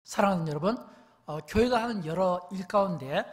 사랑하는 여러분, 교회가 하는 여러 일 가운데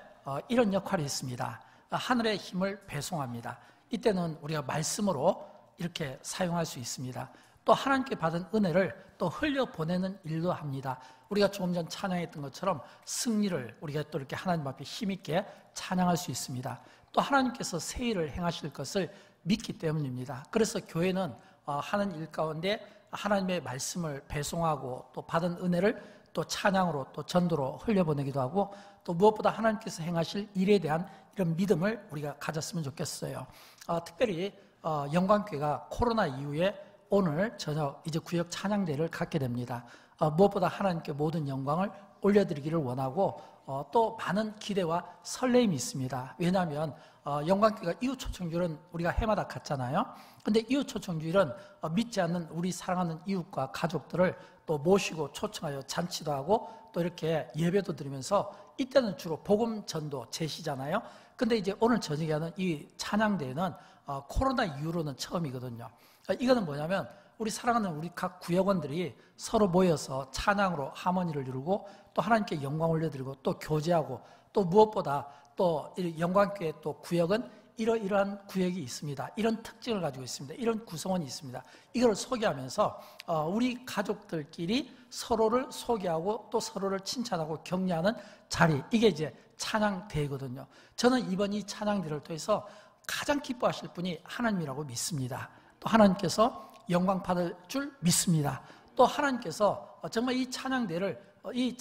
이런 역할이 있습니다. 하늘의 힘을 배송합니다. 이때는 우리가 말씀으로 이렇게 사용할 수 있습니다. 또 하나님께 받은 은혜를 또 흘려보내는 일도 합니다. 우리가 조금 전 찬양했던 것처럼 승리를 우리가 또 이렇게 하나님 앞에 힘있게 찬양할 수 있습니다. 또 하나님께서 새 일을 행하실 것을 믿기 때문입니다. 그래서 교회는 하는 일 가운데 하나님의 말씀을 배송하고 또 받은 은혜를 또 찬양으로 또 전도로 흘려보내기도 하고, 또 무엇보다 하나님께서 행하실 일에 대한 이런 믿음을 우리가 가졌으면 좋겠어요. 특별히 영광교회가 코로나 이후에 오늘 저녁 이제 구역 찬양대회를 갖게 됩니다. 무엇보다 하나님께 모든 영광을 올려드리기를 원하고, 또 많은 기대와 설레임이 있습니다. 왜냐하면 영광교회가 이웃 초청주일은 우리가 해마다 갔잖아요. 근데 이웃 초청주일은 믿지 않는 우리 사랑하는 이웃과 가족들을 또 모시고 초청하여 잔치도 하고 또 이렇게 예배도 드리면서, 이때는 주로 복음 전도 제시잖아요. 근데 이제 오늘 저녁에 하는 이 찬양대회는 코로나 이후로는 처음이거든요. 이거는 뭐냐면 우리 사랑하는 우리 각 구역원들이 서로 모여서 찬양으로 하모니를 이루고 또 하나님께 영광 올려드리고 또 교제하고, 또 무엇보다 또 영광교회 또 구역은 이러한 구역이 있습니다. 이런 특징을 가지고 있습니다. 이런 구성원이 있습니다. 이걸 소개하면서 우리 가족들끼리 서로를 소개하고 또 서로를 칭찬하고 격려하는 자리, 이게 이제 찬양대회거든요. 저는 이번 이 찬양대회를 통해서 가장 기뻐하실 분이 하나님이라고 믿습니다. 또 하나님께서 영광 받을 줄 믿습니다. 또 하나님께서 정말 이 찬양대를, 이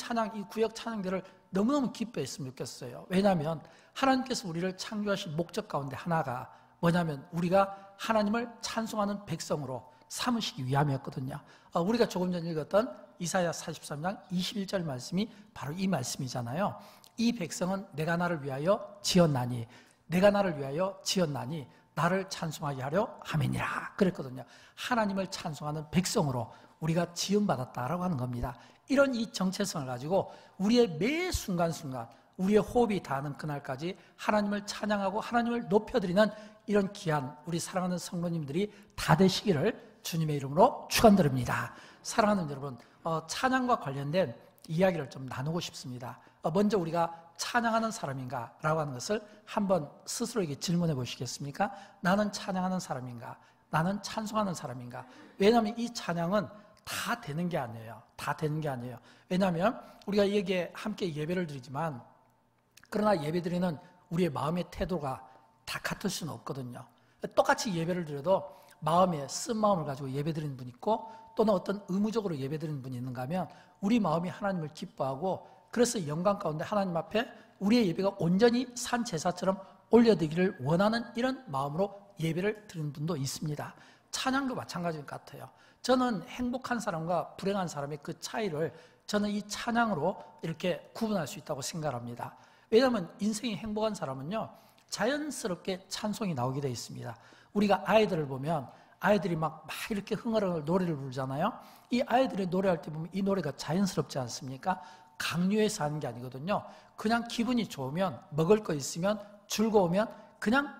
구역 찬양대를 너무너무 기뻐했으면 좋겠어요. 왜냐하면 하나님께서 우리를 창조하신 목적 가운데 하나가 뭐냐면 우리가 하나님을 찬송하는 백성으로 삼으시기 위함이었거든요. 우리가 조금 전 읽었던 이사야 43장 21절 말씀이 바로 이 말씀이잖아요. 이 백성은 내가 나를 위하여 지었나니, 내가 나를 위하여 지었나니 나를 찬송하게 하려 함이니라 그랬거든요. 하나님을 찬송하는 백성으로 우리가 지음받았다라고 하는 겁니다. 이런 이 정체성을 가지고 우리의 매 순간순간 우리의 호흡이 닿는 그날까지 하나님을 찬양하고 하나님을 높여드리는 이런 귀한 우리 사랑하는 성도님들이 다 되시기를 주님의 이름으로 축원드립니다. 사랑하는 여러분, 찬양과 관련된 이야기를 좀 나누고 싶습니다. 먼저 우리가 찬양하는 사람인가 라고 하는 것을 한번 스스로에게 질문해 보시겠습니까? 나는 찬양하는 사람인가? 나는 찬송하는 사람인가? 왜냐하면 이 찬양은 다 되는 게 아니에요. 다 되는 게 아니에요. 왜냐하면 우리가 여기에 함께 예배를 드리지만, 그러나 예배드리는 우리의 마음의 태도가 다 같을 수는 없거든요. 똑같이 예배를 드려도 마음에 쓴 마음을 가지고 예배드리는 분이 있고, 또는 어떤 의무적으로 예배드리는 분이 있는가 하면 우리 마음이 하나님을 기뻐하고, 그래서 영광 가운데 하나님 앞에 우리의 예배가 온전히 산 제사처럼 올려드리기를 원하는 이런 마음으로 예배를 드리는 분도 있습니다. 찬양도 마찬가지 같아요. 저는 행복한 사람과 불행한 사람의 그 차이를 저는 이 찬양으로 이렇게 구분할 수 있다고 생각합니다. 왜냐하면 인생이 행복한 사람은요, 자연스럽게 찬송이 나오게 되어 있습니다. 우리가 아이들을 보면 아이들이 막 이렇게 흥얼흥얼 노래를 부르잖아요. 이 아이들이 노래할 때 보면 이 노래가 자연스럽지 않습니까? 강요해서 하는 게 아니거든요. 그냥 기분이 좋으면, 먹을 거 있으면, 즐거우면 그냥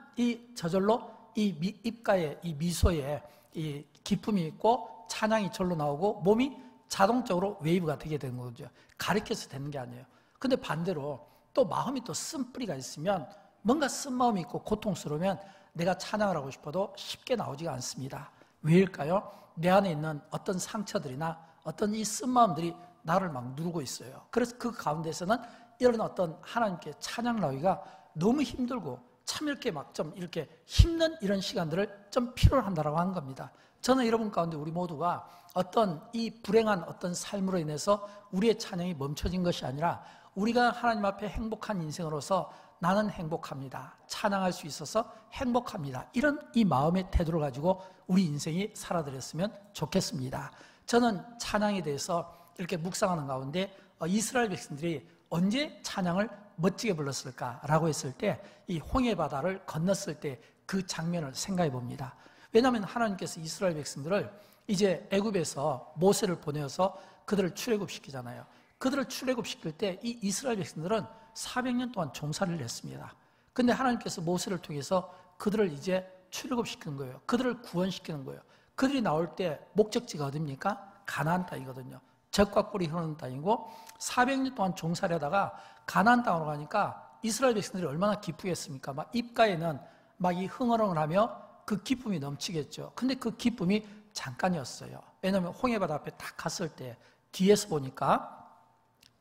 저절로 이 입가에 이 미소에 이 기쁨이 있고 찬양이 절로 나오고 몸이 자동적으로 웨이브가 되게 되는 거죠. 가르쳐서 되는 게 아니에요. 근데 반대로 또 마음이 또 쓴뿌리가 있으면, 뭔가 쓴 마음이 있고 고통스러우면 내가 찬양을 하고 싶어도 쉽게 나오지가 않습니다. 왜일까요? 내 안에 있는 어떤 상처들이나 어떤 이 쓴 마음들이 나를 막 누르고 있어요. 그래서 그 가운데서는 이런 어떤 하나님께 찬양 나오기가 너무 힘들고 참 이렇게 막 좀 이렇게 힘든 이런 시간들을 좀 필요로 한다라고 하는 겁니다. 저는 여러분 가운데 우리 모두가 어떤 이 불행한 어떤 삶으로 인해서 우리의 찬양이 멈춰진 것이 아니라, 우리가 하나님 앞에 행복한 인생으로서 나는 행복합니다, 찬양할 수 있어서 행복합니다, 이런 이 마음의 태도를 가지고 우리 인생이 살아드렸으면 좋겠습니다. 저는 찬양에 대해서 이렇게 묵상하는 가운데 이스라엘 백성들이 언제 찬양을 멋지게 불렀을까라고 했을 때, 이 홍해 바다를 건넜을 때 그 장면을 생각해 봅니다. 왜냐하면 하나님께서 이스라엘 백성들을 이제 애굽에서 모세를 보내어서 그들을 출애굽시키잖아요. 그들을 출애굽시킬 때 이 이스라엘 백성들은 400년 동안 종살이를 했습니다. 근데 하나님께서 모세를 통해서 그들을 이제 출애굽시키는 거예요. 그들을 구원시키는 거예요. 그들이 나올 때 목적지가 어디입니까? 가나안 땅이거든요. 젖과 꿀이 흐르는 땅이고 400년 동안 종살이하다가 가나안 땅으로 가니까 이스라엘 백성들이 얼마나 기쁘겠습니까? 막 입가에는 막 이 흥얼흥얼하며 그 기쁨이 넘치겠죠. 근데 그 기쁨이 잠깐이었어요. 왜냐하면 홍해바다 앞에 딱 갔을 때 뒤에서 보니까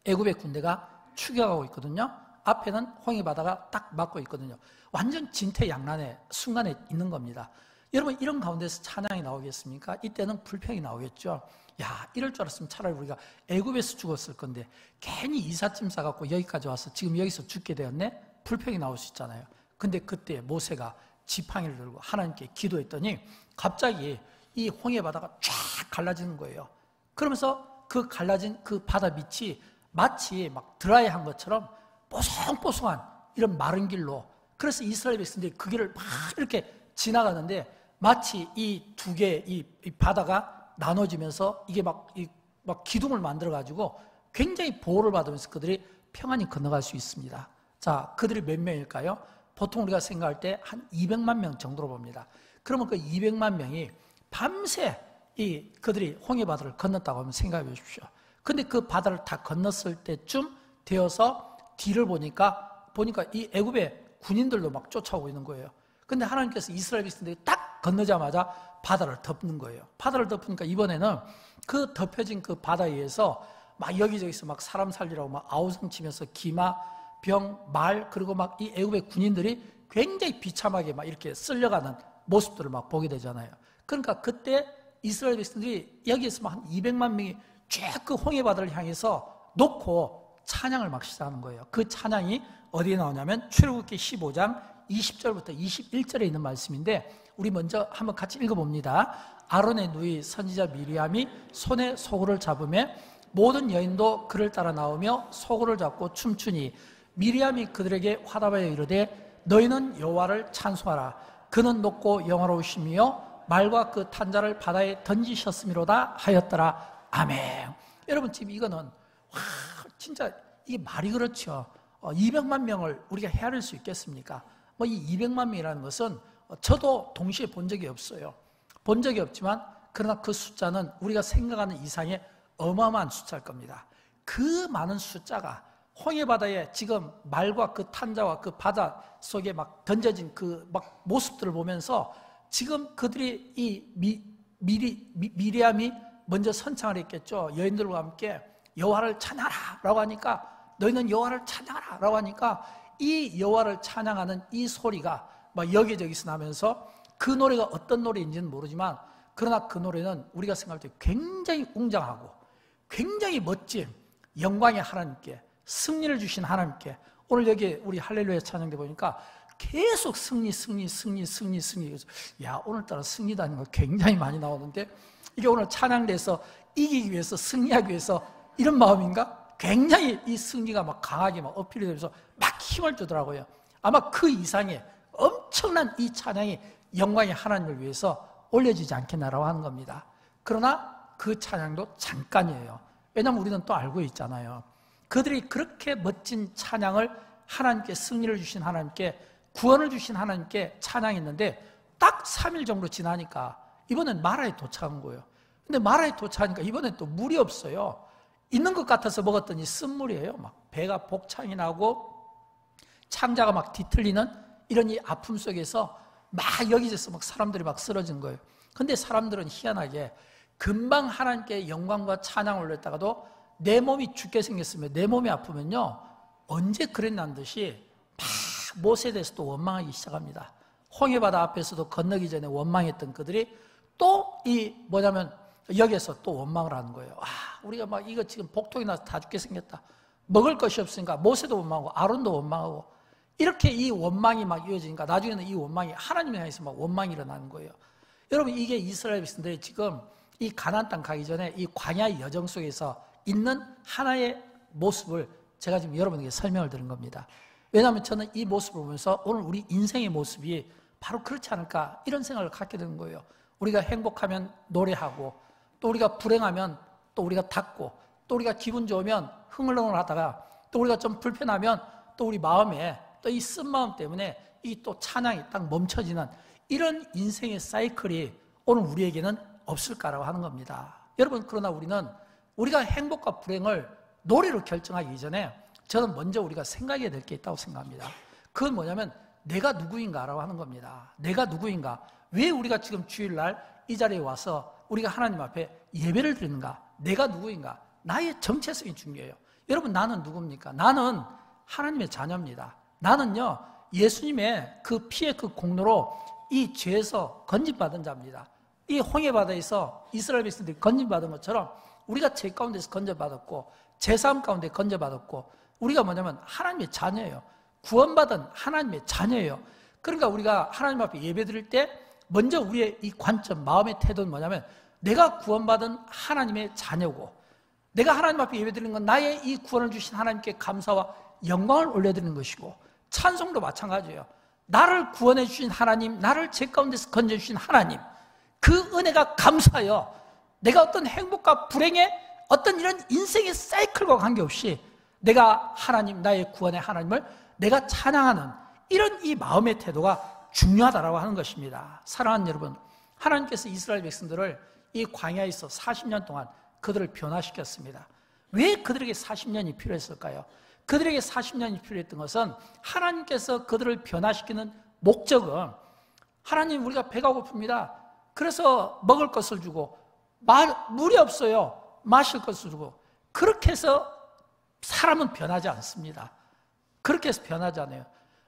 애굽의 군대가 추격하고 있거든요. 앞에는 홍해바다가 딱 막고 있거든요. 완전 진퇴양난의 순간에 있는 겁니다. 여러분, 이런 가운데서 찬양이 나오겠습니까? 이때는 불평이 나오겠죠. 야, 이럴 줄 알았으면 차라리 우리가 애굽에서 죽었을 건데 괜히 이삿짐 싸갖고 여기까지 와서 지금 여기서 죽게 되었네? 불평이 나올 수 있잖아요. 근데 그때 모세가 지팡이를 들고 하나님께 기도했더니 갑자기 이 홍해바다가 쫙 갈라지는 거예요. 그러면서 그 갈라진 그 바다 밑이 마치 막 드라이한 것처럼 뽀송뽀송한 이런 마른 길로, 그래서 이스라엘 백성들이 그 길을 막 이렇게 지나가는데 마치 이 두 개의 이 바다가 나눠지면서 이게 막 기둥을 만들어가지고 굉장히 보호를 받으면서 그들이 평안히 건너갈 수 있습니다. 자, 그들이 몇 명일까요? 보통 우리가 생각할 때 한 200만 명 정도로 봅니다. 그러면 그 200만 명이 밤새 그들이 홍해바다를 건넜다고 하면 생각해 보십시오. 근데 그 바다를 다 건넜을 때쯤 되어서 뒤를 보니까 이 애굽의 군인들도 막 쫓아오고 있는 거예요. 근데 하나님께서 이스라엘 백성들이 딱 건너자마자 바다를 덮는 거예요. 바다를 덮으니까 이번에는 그 덮여진 그 바다에 의해서 막 여기저기서 막 사람 살리라고 막 아우성 치면서 기마, 병, 말, 그리고 막 이 애굽의 군인들이 굉장히 비참하게 막 이렇게 쓸려가는 모습들을 막 보게 되잖아요. 그러니까 그때 이스라엘 백성들이 여기에서 막 한 200만 명이 쭉 그 홍해바다를 향해서 놓고 찬양을 막 시작하는 거예요. 그 찬양이 어디에 나오냐면 출애굽기 15장 20절부터 21절에 있는 말씀인데 우리 먼저 한번 같이 읽어봅니다. 아론의 누이 선지자 미리암이 손에 소고를 잡으며 모든 여인도 그를 따라 나오며 소고를 잡고 춤추니 미리암이 그들에게 화답하여 이르되 너희는 여호와를 찬송하라. 그는 높고 영화로우시며 말과 그 탄자를 바다에 던지셨음이로다 하였더라. 아멘. 여러분, 지금 이거는 진짜 이게 말이 그렇죠. 200만 명을 우리가 헤아릴 수 있겠습니까? 이 200만 명이라는 것은 저도 동시에 본 적이 없어요. 본 적이 없지만 그러나 그 숫자는 우리가 생각하는 이상의 어마어마한 숫자일 겁니다. 그 많은 숫자가 홍해바다에 지금 말과 그 탄자와 그 바다 속에 막 던져진 그 막 모습들을 보면서 지금 그들이 이 미리암이 먼저 선창을 했겠죠. 여인들과 함께 여호와를 찬양하라 라고 하니까 너희는 여호와를 찬양하라 라고 하니까 이 여호와를 찬양하는 이 소리가 막 여기저기서 나면서 그 노래가 어떤 노래인지는 모르지만 그러나 그 노래는 우리가 생각할 때 굉장히 웅장하고 굉장히 멋진 영광의 하나님께, 승리를 주신 하나님께, 오늘 여기 우리 할렐루야 찬양대 보니까 계속 승리. 그래서 야, 오늘따라 승리다는 거 굉장히 많이 나오는데 이게 오늘 찬양대에서 이기기 위해서, 승리하기 위해서 이런 마음인가? 굉장히 이 승리가 막 강하게 막 어필이 되면서 막 힘을 주더라고요. 아마 그 이상의 엄청난 이 찬양이 영광의 하나님을 위해서 올려지지 않겠나라고 하는 겁니다. 그러나 그 찬양도 잠깐이에요. 왜냐하면 우리는 또 알고 있잖아요. 그들이 그렇게 멋진 찬양을 하나님께, 승리를 주신 하나님께, 구원을 주신 하나님께 찬양했는데 딱 3일 정도 지나니까 이번엔 마라에 도착한 거예요. 근데 마라에 도착하니까 이번엔 또 물이 없어요. 있는 것 같아서 먹었더니 쓴물이에요. 막 배가 복창이 나고 창자가 막 뒤틀리는 이런 이 아픔 속에서 막 여기저기서 막 사람들이 막 쓰러진 거예요. 근데 사람들은 희한하게 금방 하나님께 영광과 찬양을 올렸다가도 내 몸이 죽게 생겼으면, 내 몸이 아프면요 언제 그랬냐는 듯이 막 모세에 대해서 또 원망하기 시작합니다. 홍해바다 앞에서도 건너기 전에 원망했던 그들이 또 여기에서 또 원망을 하는 거예요. 우리가 막 이거 지금 복통이 나서 다 죽게 생겼다. 먹을 것이 없으니까 모세도 원망하고 아론도 원망하고 이렇게 이 원망이 막 이어지니까 나중에는 이 원망이 하나님에 향해서 막 원망이 일어나는 거예요. 여러분, 이게 이스라엘 백성들이 지금 이 가나안 땅 가기 전에 이 광야의 여정 속에서 있는 하나의 모습을 제가 지금 여러분에게 설명을 드린 겁니다. 왜냐하면 저는 이 모습을 보면서 오늘 우리 인생의 모습이 바로 그렇지 않을까 이런 생각을 갖게 되는 거예요. 우리가 행복하면 노래하고 또 우리가 불행하면 또 우리가 닫고 또 우리가 기분 좋으면 흥얼흥얼 하다가 또 우리가 좀 불편하면 또 우리 마음에 또 이 쓴마음 때문에 이 또 찬양이 딱 멈춰지는 이런 인생의 사이클이 오늘 우리에게는 없을까라고 하는 겁니다. 여러분, 그러나 우리는 우리가 행복과 불행을 노래로 결정하기 이전에 저는 먼저 우리가 생각해야 될 게 있다고 생각합니다. 그건 뭐냐면 내가 누구인가라고 하는 겁니다. 내가 누구인가? 왜 우리가 지금 주일날 이 자리에 와서 우리가 하나님 앞에 예배를 드리는가? 내가 누구인가? 나의 정체성이 중요해요. 여러분, 나는 누굽니까? 나는 하나님의 자녀입니다. 나는요, 예수님의 그 피의 그 공로로 이 죄에서 건진받은 자입니다. 이 홍해바다에서 이스라엘 백성들이 건진받은 것처럼 우리가 죄 가운데서 건져받았고 제사함 가운데 건져받았고 우리가 뭐냐면 하나님의 자녀예요. 구원받은 하나님의 자녀예요. 그러니까 우리가 하나님 앞에 예배드릴 때 먼저 우리의 이 관점, 마음의 태도는 뭐냐면 내가 구원받은 하나님의 자녀고 내가 하나님 앞에 예배드리는 건 나의 이 구원을 주신 하나님께 감사와 영광을 올려드리는 것이고 찬송도 마찬가지예요. 나를 구원해 주신 하나님, 나를 죄 가운데서 건져주신 하나님, 그 은혜가 감사해요. 내가 어떤 행복과 불행의 어떤 이런 인생의 사이클과 관계없이 내가 하나님, 나의 구원의 하나님을 내가 찬양하는 이런 이 마음의 태도가 중요하다라고 하는 것입니다. 사랑하는 여러분, 하나님께서 이스라엘 백성들을 이 광야에서 40년 동안 그들을 변화시켰습니다. 왜 그들에게 40년이 필요했을까요? 그들에게 40년이 필요했던 것은 하나님께서 그들을 변화시키는 목적은 하나님, 우리가 배가 고픕니다. 그래서 먹을 것을 주고 물이 없어요. 마실 것을 주고 그렇게 해서 사람은 변하지 않습니다. 그렇게 해서 변하지 않아요.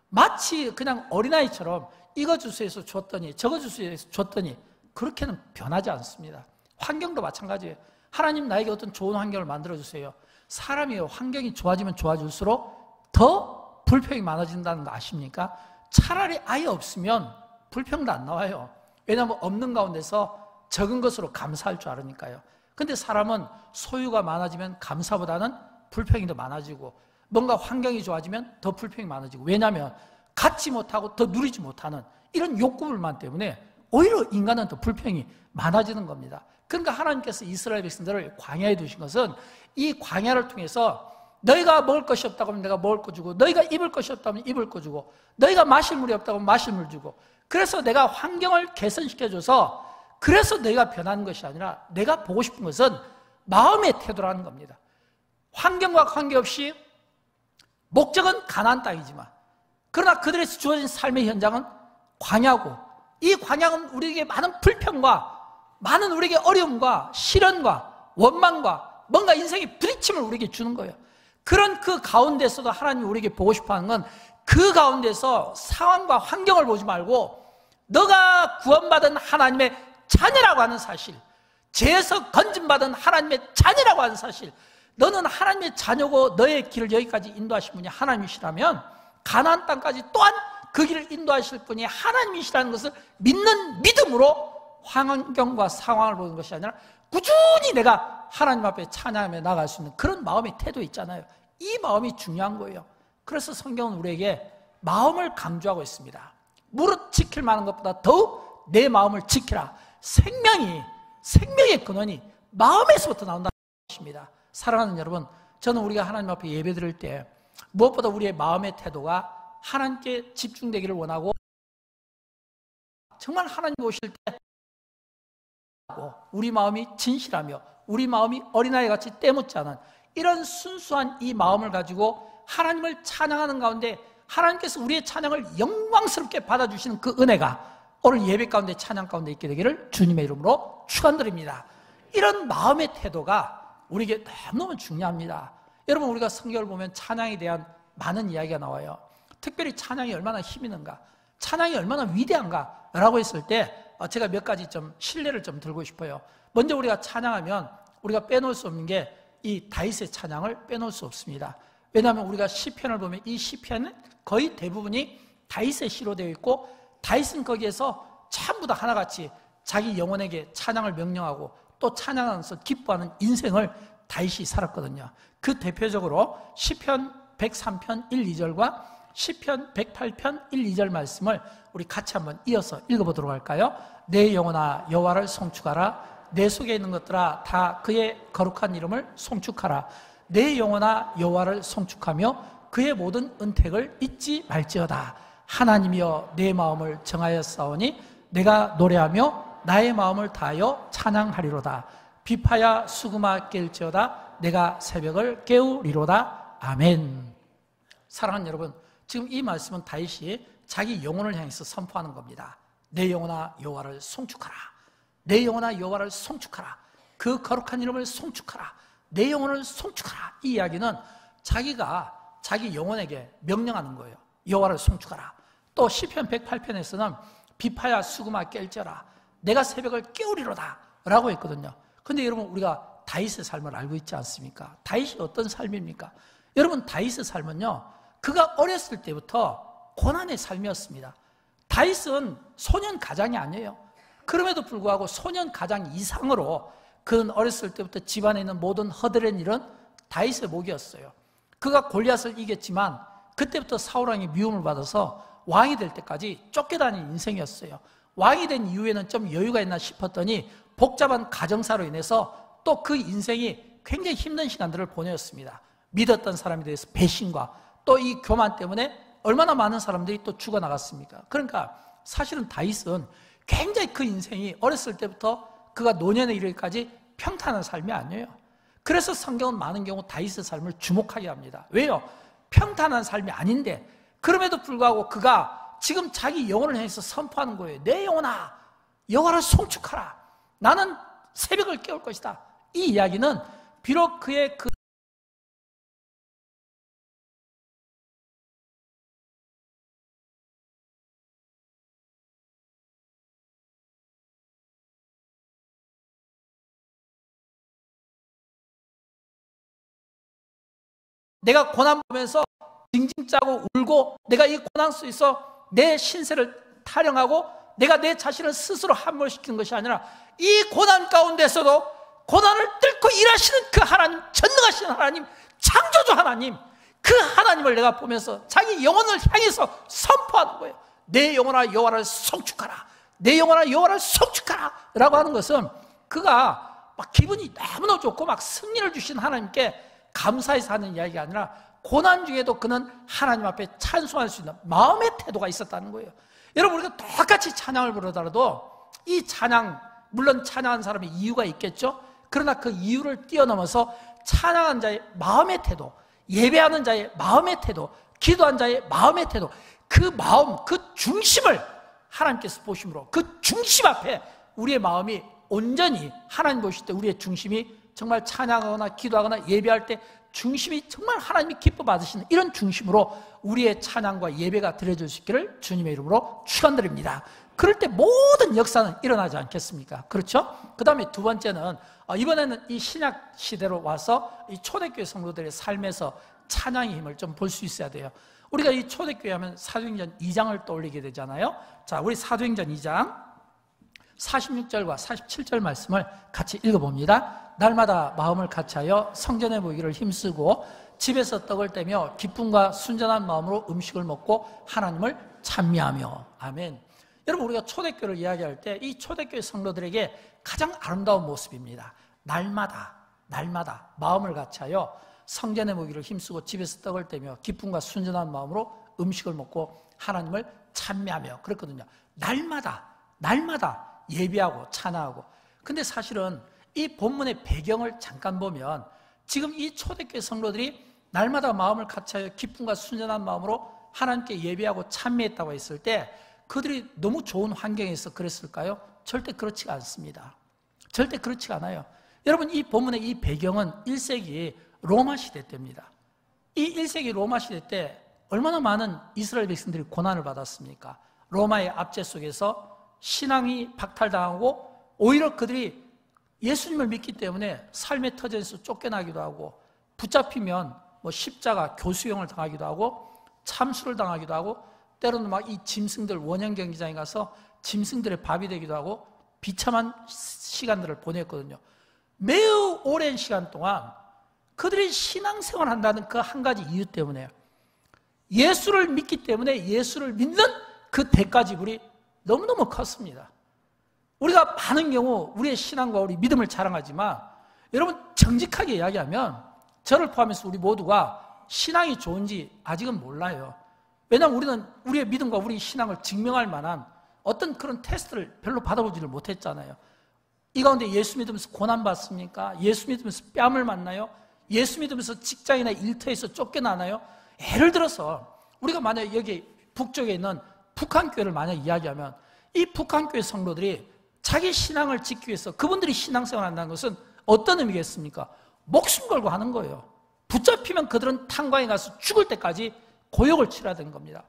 마치 그냥 어린아이처럼 이거 주스에서 줬더니 저거 주스에서 줬더니 그렇게는 변하지 않습니다. 환경도 마찬가지예요. 하나님 나에게 어떤 좋은 환경을 만들어주세요. 사람이 환경이 좋아지면 좋아질수록 더 불평이 많아진다는 거 아십니까? 차라리 아예 없으면 불평도 안 나와요. 왜냐하면 없는 가운데서 적은 것으로 감사할 줄 알으니까요. 근데 사람은 소유가 많아지면 감사보다는 불평이 더 많아지고 뭔가 환경이 좋아지면 더 불평이 많아지고 왜냐하면 갖지 못하고 더 누리지 못하는 이런 욕구불만 때문에 오히려 인간은 더 불평이 많아지는 겁니다. 그러니까 하나님께서 이스라엘 백성들을 광야에 두신 것은 이 광야를 통해서 너희가 먹을 것이 없다고 하면 내가 먹을 거 주고 너희가 입을 것이 없다면 입을 거 주고 너희가 마실 물이 없다고 하면 마실 물 주고 그래서 내가 환경을 개선시켜줘서 그래서 너희가 변하는 것이 아니라 내가 보고 싶은 것은 마음의 태도라는 겁니다. 환경과 관계없이 목적은 가나안 땅이지만 그러나 그들에서 주어진 삶의 현장은 광야고 이 광야는 우리에게 많은 불평과 많은 우리에게 어려움과 시련과 원망과 뭔가 인생의 부딪힘을 우리에게 주는 거예요. 그런 그 가운데서도 하나님이 우리에게 보고 싶어하는 건 그 가운데서 상황과 환경을 보지 말고 너가 구원받은 하나님의 자녀라고 하는 사실, 죄에서 건진받은 하나님의 자녀라고 하는 사실, 너는 하나님의 자녀고 너의 길을 여기까지 인도하신 분이 하나님이시라면 가나안 땅까지 또한 그 길을 인도하실 분이 하나님이시라는 것을 믿는 믿음으로 환경과 상황을 보는 것이 아니라 꾸준히 내가 하나님 앞에 찬양하며 나아갈 수 있는 그런 마음의 태도 있잖아요. 이 마음이 중요한 거예요. 그래서 성경은 우리에게 마음을 강조하고 있습니다. 무릇 지킬 만한 것보다 더욱 내 마음을 지키라. 생명의 근원이 마음에서부터 나온다는 것입니다. 사랑하는 여러분, 저는 우리가 하나님 앞에 예배드릴 때 무엇보다 우리의 마음의 태도가 하나님께 집중되기를 원하고 정말 하나님 오실 때 우리 마음이 진실하며 우리 마음이 어린아이같이 때묻지 않은 이런 순수한 이 마음을 가지고 하나님을 찬양하는 가운데 하나님께서 우리의 찬양을 영광스럽게 받아주시는 그 은혜가 오늘 예배 가운데 찬양 가운데 있게 되기를 주님의 이름으로 축원드립니다. 이런 마음의 태도가 우리에게 너무너무 중요합니다. 여러분, 우리가 성경을 보면 찬양에 대한 많은 이야기가 나와요. 특별히 찬양이 얼마나 힘이 있는가, 찬양이 얼마나 위대한가 라고 했을 때 제가 몇 가지 좀 신뢰를 좀 들고 싶어요. 먼저 우리가 찬양하면 우리가 빼놓을 수 없는 게 이 다윗의 찬양을 빼놓을 수 없습니다. 왜냐하면 우리가 시편을 보면 이 시편은 거의 대부분이 다윗의 시로 되어 있고 다윗은 거기에서 전부 다 하나같이 자기 영혼에게 찬양을 명령하고 또 찬양하면서 기뻐하는 인생을 다윗이 살았거든요. 그 대표적으로 시편 103편 1, 2절과 시편 108편 1, 2절 말씀을 우리 같이 한번 이어서 읽어보도록 할까요? 내 영혼아 여호와를 송축하라. 내 속에 있는 것들아 다 그의 거룩한 이름을 송축하라. 내 영혼아 여호와를 송축하며 그의 모든 은택을 잊지 말지어다. 하나님이여 내 마음을 정하였사오니 내가 노래하며 나의 마음을 다하여 찬양하리로다. 비파야 수금아 깰지어다 내가 새벽을 깨우리로다. 아멘. 사랑하는 여러분, 지금 이 말씀은 다윗이 자기 영혼을 향해서 선포하는 겁니다. 내 영혼아 여호와를 송축하라. 내 영혼아 여호와를 송축하라. 그 거룩한 이름을 송축하라. 내 영혼을 송축하라. 이 이야기는 자기가 자기 영혼에게 명령하는 거예요. 여호와를 송축하라. 또 시편 108편에서는 비파야 수금아 깰지어라 내가 새벽을 깨우리로다 라고 했거든요. 근데 여러분, 우리가 다윗의 삶을 알고 있지 않습니까? 다윗이 어떤 삶입니까? 여러분, 다윗의 삶은요, 그가 어렸을 때부터 고난의 삶이었습니다. 다윗은 소년 가장이 아니에요. 그럼에도 불구하고 소년 가장 이상으로 그는 어렸을 때부터 집안에 있는 모든 허드렛 일은 다윗의 몫이었어요. 그가 골리앗을 이겼지만 그때부터 사울 왕의 미움을 받아서 왕이 될 때까지 쫓겨다닌 인생이었어요. 왕이 된 이후에는 좀 여유가 있나 싶었더니 복잡한 가정사로 인해서 또 그 인생이 굉장히 힘든 시간들을 보내었습니다. 믿었던 사람에 대해서 배신과 또 이 교만 때문에 얼마나 많은 사람들이 또 죽어나갔습니까? 그러니까 사실은 다윗은 굉장히 그 인생이 어렸을 때부터 그가 노년에 이르기까지 평탄한 삶이 아니에요. 그래서 성경은 많은 경우 다윗의 삶을 주목하게 합니다. 왜요? 평탄한 삶이 아닌데 그럼에도 불구하고 그가 지금 자기 영혼을 향해서 선포하는 거예요. 내 영혼아 여호와를 송축하라. 나는 새벽을 깨울 것이다. 이 이야기는 비록 그의 내가 고난 보면서 징징 짜고 울고 내가 이 고난 속에서 내 신세를 타령하고 내가 내 자신을 스스로 함몰시키는 것이 아니라 이 고난 가운데서도 고난을 뚫고 일하시는 그 하나님, 전능하신 하나님, 창조주 하나님, 그 하나님을 내가 보면서 자기 영혼을 향해서 선포하는 거예요. 내 영혼아 여호와를 송축하라. 내 영혼아 여호와를 송축하라 라고 하는 것은 그가 막 기분이 너무나 좋고 막 승리를 주신 하나님께 감사해서 하는 이야기가 아니라 고난 중에도 그는 하나님 앞에 찬송할 수 있는 마음의 태도가 있었다는 거예요. 여러분, 우리가 똑같이 찬양을 부르더라도 이 찬양, 물론 찬양한 사람의 이유가 있겠죠. 그러나 그 이유를 뛰어넘어서 찬양한 자의 마음의 태도, 예배하는 자의 마음의 태도, 기도한 자의 마음의 태도, 그 마음, 그 중심을 하나님께서 보심으로 그 중심 앞에 우리의 마음이 온전히 하나님 보실 때 우리의 중심이 정말 찬양하거나 기도하거나 예배할 때 중심이 정말 하나님이 기뻐 받으시는 이런 중심으로 우리의 찬양과 예배가 드려질 수 있기를 주님의 이름으로 축원드립니다. 그럴 때 모든 역사는 일어나지 않겠습니까? 그렇죠? 그 다음에 두 번째는 이번에는 이 신약 시대로 와서 이 초대교회 성도들의 삶에서 찬양의 힘을 좀 볼 수 있어야 돼요. 우리가 이 초대교회 하면 사도행전 2장을 떠올리게 되잖아요. 자, 우리 사도행전 2장 46절과 47절 말씀을 같이 읽어봅니다. 날마다 마음을 같이하여 성전에 모이기를 힘쓰고 집에서 떡을 떼며 기쁨과 순전한 마음으로 음식을 먹고 하나님을 찬미하며. 아멘. 여러분, 우리가 초대교회를 이야기할 때 이 초대교회 성도들에게 가장 아름다운 모습입니다. 날마다 마음을 같이하여 성전에 모이기를 힘쓰고 집에서 떡을 떼며 기쁨과 순전한 마음으로 음식을 먹고 하나님을 찬미하며 그랬거든요. 날마다 예배하고 찬양하고. 근데 사실은 이 본문의 배경을 잠깐 보면 지금 이 초대교회 성도들이 날마다 마음을 같이하여 기쁨과 순전한 마음으로 하나님께 예배하고 찬미했다고 했을 때 그들이 너무 좋은 환경에서 그랬을까요? 절대 그렇지가 않습니다. 절대 그렇지가 않아요. 여러분, 이 본문의 이 배경은 1세기 로마 시대 때입니다. 이 1세기 로마 시대 때 얼마나 많은 이스라엘 백성들이 고난을 받았습니까? 로마의 압제 속에서 신앙이 박탈당하고 오히려 그들이 예수님을 믿기 때문에 삶의 터전에서 쫓겨나기도 하고 붙잡히면 십자가, 교수형을 당하기도 하고 참수를 당하기도 하고 때로는 막 이 짐승들 원형 경기장에 가서 짐승들의 밥이 되기도 하고 비참한 시간들을 보냈거든요. 매우 오랜 시간 동안 그들이 신앙생활을 한다는 그 한 가지 이유 때문에 예수를 믿기 때문에 예수를 믿는 그 대가 지불이 너무너무 컸습니다. 우리가 많은 경우 우리의 신앙과 우리 믿음을 자랑하지만 여러분, 정직하게 이야기하면 저를 포함해서 우리 모두가 신앙이 좋은지 아직은 몰라요. 왜냐하면 우리는 우리의 믿음과 우리 신앙을 증명할 만한 어떤 그런 테스트를 별로 받아보지를 못했잖아요. 이 가운데 예수 믿으면서 고난받습니까? 예수 믿으면서 뺨을 맞나요? 예수 믿으면서 직장이나 일터에서 쫓겨나나요? 예를 들어서 우리가 만약 여기 북쪽에 있는 북한교회를 만약 이야기하면 이 북한교회 성도들이 자기 신앙을 지키기 위해서 그분들이 신앙생활을 한다는 것은 어떤 의미겠습니까? 목숨 걸고 하는 거예요. 붙잡히면 그들은 탄광에 가서 죽을 때까지 고역을 치러야 되는 겁니다.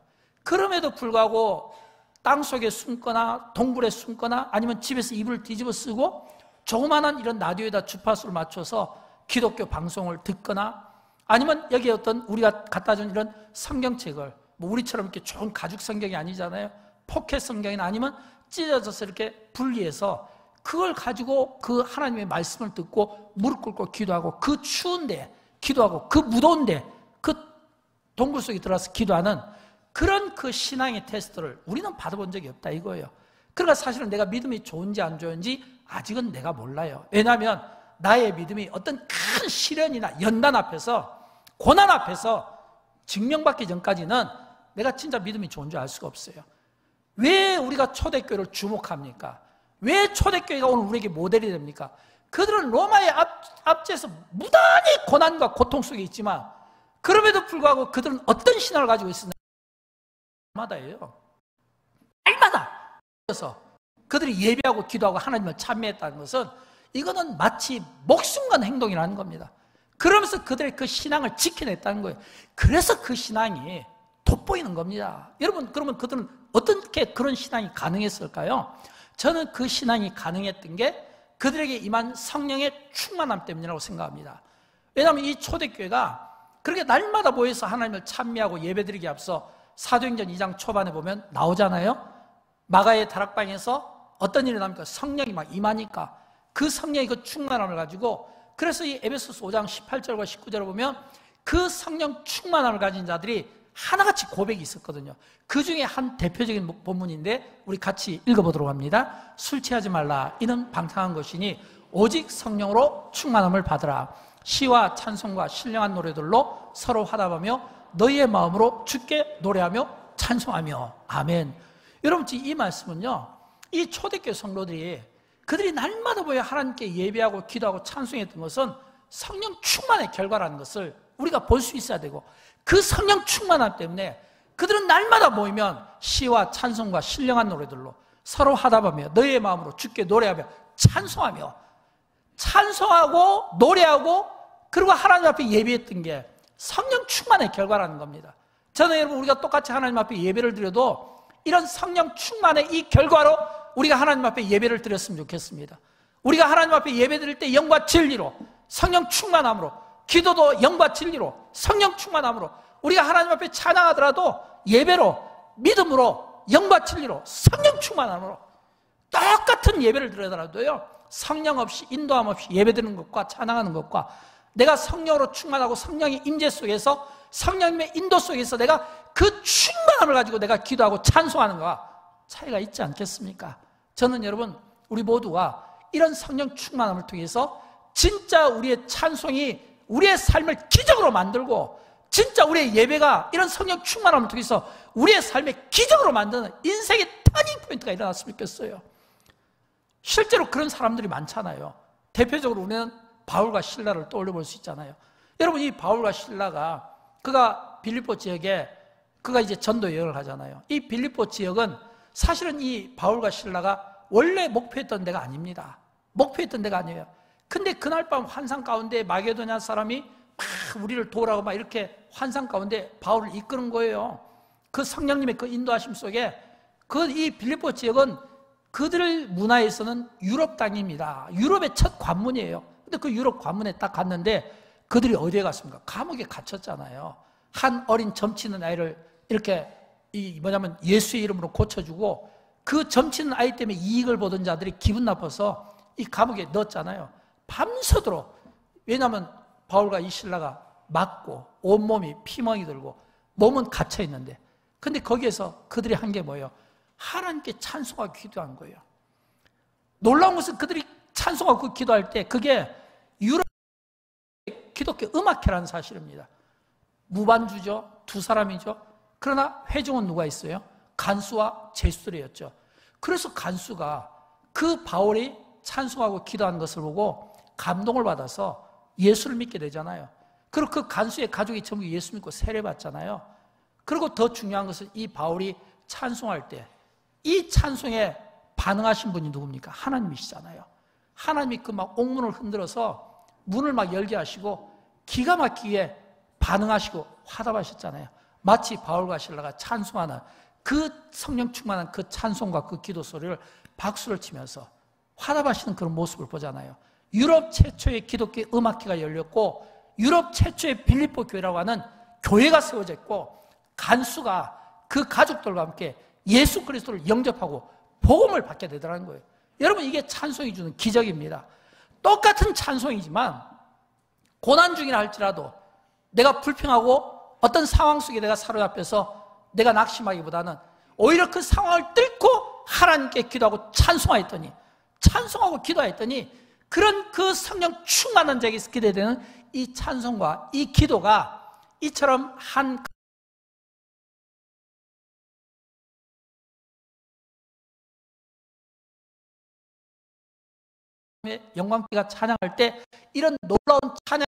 그럼에도 불구하고 땅속에 숨거나 동굴에 숨거나 아니면 집에서 이불을 뒤집어 쓰고 조그마한 이런 라디오에다 주파수를 맞춰서 기독교 방송을 듣거나 아니면 여기 어떤 우리가 갖다 준 이런 성경책을 뭐 우리처럼 이렇게 좋은 가죽 성경이 아니잖아요. 포켓 성경이나 아니면 찢어져서 이렇게 분리해서 그걸 가지고 그 하나님의 말씀을 듣고 무릎 꿇고 기도하고 그 추운데 기도하고 그 무더운데 그 동굴 속에 들어가서 기도하는 그런 그 신앙의 테스트를 우리는 받아본 적이 없다 이거예요. 그러니까 사실은 내가 믿음이 좋은지 안 좋은지 아직은 내가 몰라요. 왜냐하면 나의 믿음이 어떤 큰 시련이나 연단 앞에서 고난 앞에서 증명받기 전까지는 내가 진짜 믿음이 좋은 줄 알 수가 없어요. 왜 우리가 초대교회를 주목합니까? 왜 초대교회가 오늘 우리에게 모델이 됩니까? 그들은 로마의 압제에서 무단히 고난과 고통 속에 있지만 그럼에도 불구하고 그들은 어떤 신앙을 가지고 있었나? 날마다예요. 날마다. 그래서 그들이 예배하고 기도하고 하나님을 찬미했다는 것은 이거는 마치 목숨 건 행동이라는 겁니다. 그러면서 그들의 그 신앙을 지켜냈다는 거예요. 그래서 그 신앙이 돋보이는 겁니다. 여러분, 그러면 그들은 어떻게 그런 신앙이 가능했을까요? 저는 그 신앙이 가능했던 게 그들에게 임한 성령의 충만함 때문이라고 생각합니다. 왜냐하면 이 초대교회가 그렇게 날마다 모여서 하나님을 찬미하고 예배드리기 앞서 사도행전 2장 초반에 보면 나오잖아요. 마가의 다락방에서 어떤 일이 납니까? 성령이 막 임하니까 그 성령의 그 충만함을 가지고 그래서 이 에베소서 5장 18절과 19절을 보면 그 성령 충만함을 가진 자들이 하나같이 고백이 있었거든요. 그 중에 한 대표적인 본문인데 우리 같이 읽어보도록 합니다. 술 취하지 말라. 이는 방탕한 것이니 오직 성령으로 충만함을 받으라. 시와 찬송과 신령한 노래들로 서로 화답하며 너희의 마음으로 주께 노래하며 찬송하며. 아멘. 여러분, 이 말씀은요, 이 초대교회 성도들이 그들이 날마다 모여 하나님께 예배하고 기도하고 찬송했던 것은 성령 충만의 결과라는 것을 우리가 볼 수 있어야 되고, 그 성령 충만함 때문에 그들은 날마다 모이면 시와 찬송과 신령한 노래들로 서로 화답하며 너희의 마음으로 주께 노래하며 찬송하며, 찬송하고 노래하고 그리고 하나님 앞에 예배했던 게 성령 충만의 결과라는 겁니다. 저는 여러분, 우리가 똑같이 하나님 앞에 예배를 드려도 이런 성령 충만의 이 결과로 우리가 하나님 앞에 예배를 드렸으면 좋겠습니다. 우리가 하나님 앞에 예배 드릴 때 영과 진리로, 성령 충만함으로, 기도도 영과 진리로, 성령 충만함으로, 우리가 하나님 앞에 찬양하더라도 예배로, 믿음으로, 영과 진리로, 성령 충만함으로 똑같은 예배를 드리더라도요, 성령 없이, 인도함 없이 예배 드리는 것과 찬양하는 것과 내가 성령으로 충만하고 성령의 임재 속에서, 성령님의 인도 속에서 내가 그 충만함을 가지고 내가 기도하고 찬송하는 것과 차이가 있지 않겠습니까? 저는 여러분, 우리 모두가 이런 성령 충만함을 통해서 진짜 우리의 찬송이 우리의 삶을 기적으로 만들고, 진짜 우리의 예배가 이런 성령 충만함을 통해서 우리의 삶의 기적으로 만드는 인생의 터닝 포인트가 일어났으면 좋겠어요. 실제로 그런 사람들이 많잖아요. 대표적으로 우리는 바울과 실라를 떠올려 볼 수 있잖아요. 여러분, 이 바울과 실라가 그가 빌립보 지역에 그가 이제 전도 여행을 하잖아요. 이 빌립보 지역은 사실은 이 바울과 실라가 원래 목표했던 데가 아닙니다. 목표했던 데가 아니에요. 근데 그날 밤 환상 가운데 마게도냐 사람이 막 우리를 도우라고 막 이렇게 환상 가운데 바울을 이끄는 거예요. 그 성령님의 그 인도하심 속에 그 이 빌립보 지역은 그들 문화에서는 유럽 땅입니다. 유럽의 첫 관문이에요. 근데 그 유럽 관문에 딱 갔는데 그들이 어디에 갔습니까? 감옥에 갇혔잖아요. 한 어린 점치는 아이를 이렇게 예수의 이름으로 고쳐주고 그 점치는 아이 때문에 이익을 보던 자들이 기분 나빠서 이 감옥에 넣었잖아요. 밤새도록. 왜냐하면 바울과 이 실라가 맞고 온몸이 피멍이 들고 몸은 갇혀 있는데, 근데 거기에서 그들이 한 게 뭐예요? 하나님께 찬송하고 기도한 거예요. 놀라운 것은 그들이 찬송하고 기도할 때 그게 유럽 기독교 음악회라는 사실입니다. 무반주죠. 두 사람이죠. 그러나 회중은 누가 있어요? 간수와 제수들이었죠. 그래서 간수가 그 바울이 찬송하고 기도하는 것을 보고 감동을 받아서 예수를 믿게 되잖아요. 그리고 그 간수의 가족이 전부 예수 믿고 세례받잖아요. 그리고 더 중요한 것은 이 바울이 찬송할 때 이 찬송에 반응하신 분이 누굽니까? 하나님이시잖아요. 하나님이 그 막 옥문을 흔들어서 문을 막 열게 하시고 기가 막히게 반응하시고 화답하셨잖아요. 마치 바울과 실라가 찬송하는 그 성령 충만한 그 찬송과 그 기도 소리를 박수를 치면서 화답하시는 그런 모습을 보잖아요. 유럽 최초의 기독교 음악회가 열렸고 유럽 최초의 빌립보 교회라고 하는 교회가 세워졌고 간수가 그 가족들과 함께 예수 그리스도를 영접하고 복음을 받게 되더라는 거예요. 여러분, 이게 찬송이 주는 기적입니다. 똑같은 찬송이지만 고난 중이라 할지라도 내가 불평하고 어떤 상황 속에 내가 사로잡혀서 내가 낙심하기보다는 오히려 그 상황을 뚫고 하나님께 기도하고 찬송하고 기도했더니 그런 그 성령 충만한 자에게 있게 되는 이 찬송과 이 기도가 이처럼 한 영광기가 찬양할 때 이런 놀라운 찬양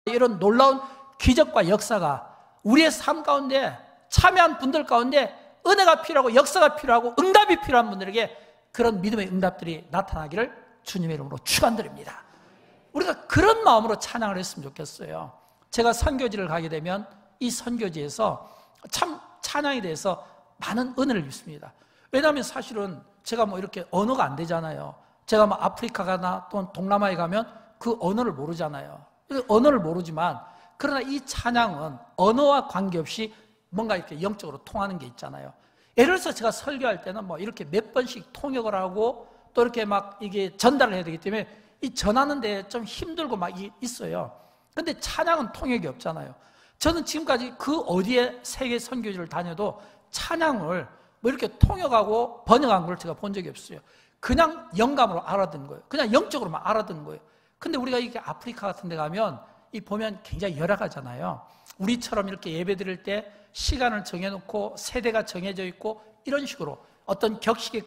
이런 놀라운 기적과 역사가 우리의 삶 가운데 참여한 분들 가운데 은혜가 필요하고 역사가 필요하고 응답이 필요한 분들에게 그런 믿음의 응답들이 나타나기를 주님의 이름으로 축원드립니다. 우리가 그런 마음으로 찬양을 했으면 좋겠어요. 제가 선교지를 가게 되면 이 선교지에서 참 찬양에 대해서 많은 은혜를 입습니다. 왜냐하면 사실은 제가 뭐 이렇게 언어가 안 되잖아요. 제가 뭐 아프리카 가나 또는 동남아에 가면 그 언어를 모르잖아요. 언어를 모르지만 그러나 이 찬양은 언어와 관계없이 뭔가 이렇게 영적으로 통하는 게 있잖아요. 예를 들어서 제가 설교할 때는 뭐 이렇게 몇 번씩 통역을 하고 또 이렇게 막 이게 전달을 해야 되기 때문에 이 전하는데 좀 힘들고 막 있어요. 근데 찬양은 통역이 없잖아요. 저는 지금까지 그 어디에 세계 선교지를 다녀도 찬양을 뭐 이렇게 통역하고 번역한 걸 제가 본 적이 없어요. 그냥 영감으로 알아듣는 거예요. 그냥 영적으로만 알아듣는 거예요. 근데 우리가 이게 아프리카 같은 데 가면 이 보면 굉장히 열악하잖아요. 우리처럼 이렇게 예배 드릴 때 시간을 정해놓고 세대가 정해져 있고 이런 식으로 어떤 격식이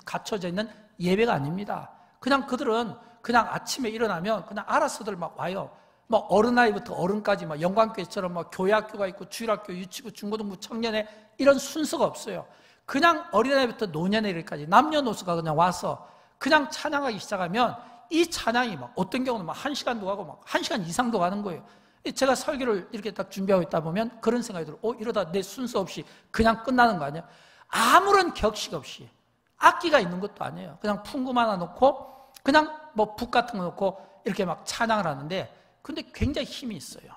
갖춰져 있는 예배가 아닙니다. 그냥 그들은 그냥 아침에 일어나면 그냥 알아서들 막 와요. 뭐 어른아이부터 어른까지 막 영광교회처럼 막 교회학교가 있고 주일학교, 유치부, 중고등부, 청년회 이런 순서가 없어요. 그냥 어린아이부터 노년애들까지 남녀노소가 그냥 와서 그냥 찬양하기 시작하면 이 찬양이 막 어떤 경우는 막 1시간도 가고 막 1시간 이상도 가는 거예요. 제가 설교를 이렇게 딱 준비하고 있다 보면 그런 생각이 들어요. 이러다 내 순서 없이 그냥 끝나는 거 아니야? 아무런 격식 없이 악기가 있는 것도 아니에요. 그냥 풍금 하나 놓고 그냥 뭐 북 같은 거 놓고 이렇게 막 찬양을 하는데 근데 굉장히 힘이 있어요.